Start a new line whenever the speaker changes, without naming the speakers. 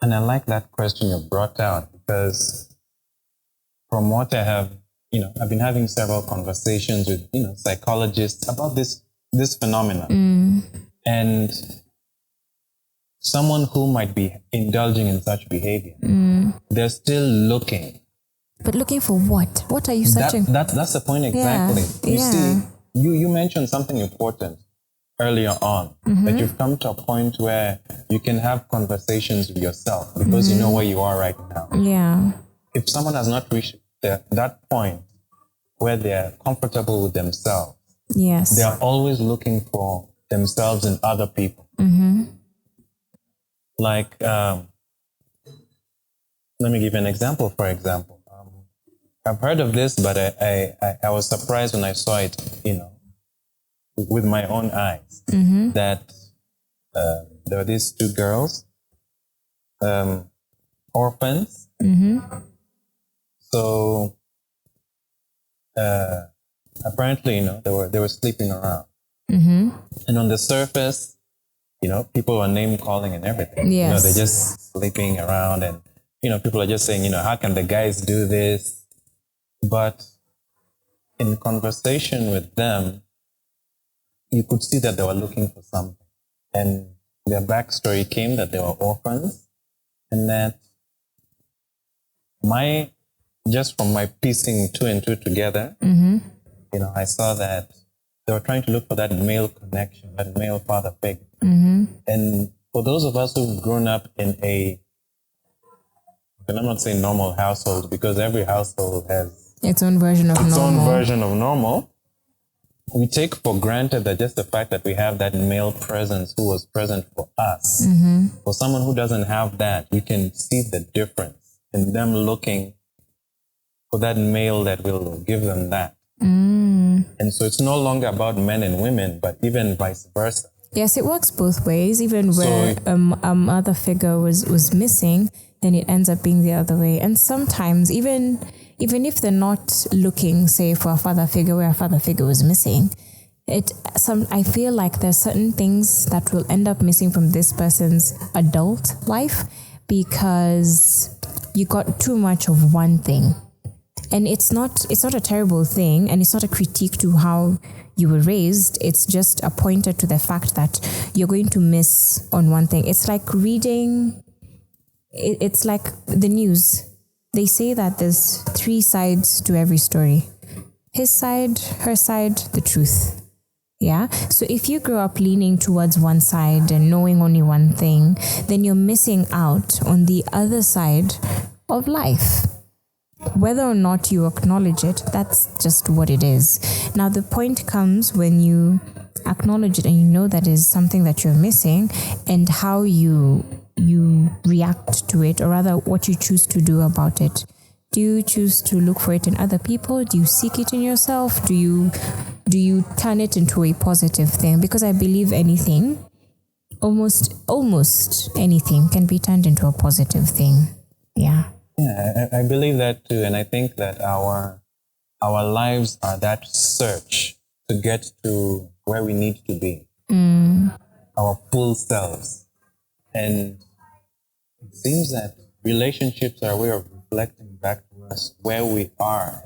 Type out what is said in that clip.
And I like that question you brought out, because from what I have, I've been having several conversations with, psychologists about this phenomenon. And someone who might be indulging in such behavior, they're still looking.
But looking for what? What are you searching?
That's the point exactly. You see, you mentioned something important earlier on, that you've come to a point where you can have conversations with yourself because you know where you are right now.
Yeah.
If someone has not reached that point where they're comfortable with themselves,
yes,
they are always looking for themselves in other people. Like, let me give you an example. For example, I've heard of this, but I was surprised when I saw it, with my own eyes, that there were these two girls, orphans. So apparently, they were sleeping around, and on the surface, people were name calling and everything.
Yes.
They're just sleeping around, and people are just saying, how can the guys do this? But in conversation with them, you could see that they were looking for something. And their backstory came that they were orphans, and that just from my piecing two and two together, I saw that they were trying to look for that male connection, that male father figure. And for those of us who've grown up in and I'm not saying normal household, because every household has
its own version of
normal. We take for granted that just the fact that we have that male presence who was present for us. For someone who doesn't have that, you can see the difference in them looking for that male that will give them that. And so it's no longer about men and women, but even vice versa.
Yes, it works both ways. Even where other figure was missing, then it ends up being the other way. And sometimes even if they're not looking, say, for a father figure where a father figure was missing, I feel like there's certain things that will end up missing from this person's adult life because you got too much of one thing. And it's not a terrible thing, and it's not a critique to how you were raised. It's just a pointer to the fact that you're going to miss on one thing. It's like reading, it's like the news. They say that there's 3 sides to every story. His side, her side, the truth. Yeah. So if you grow up leaning towards one side and knowing only one thing, then you're missing out on the other side of life. Whether or not you acknowledge it, that's just what it is. Now, the point comes when you acknowledge it and you know that is something that you're missing, and how you react to it, or rather what you choose to do about it. Do you choose to look for it in other people? Do you seek it in yourself? Do you turn it into a positive thing? Because I believe anything, almost anything can be turned into a positive thing. Yeah.
Yeah, I believe that too. And I think that our lives are that search to get to where we need to be. Our full selves. And it seems that relationships are a way of reflecting back to us where we are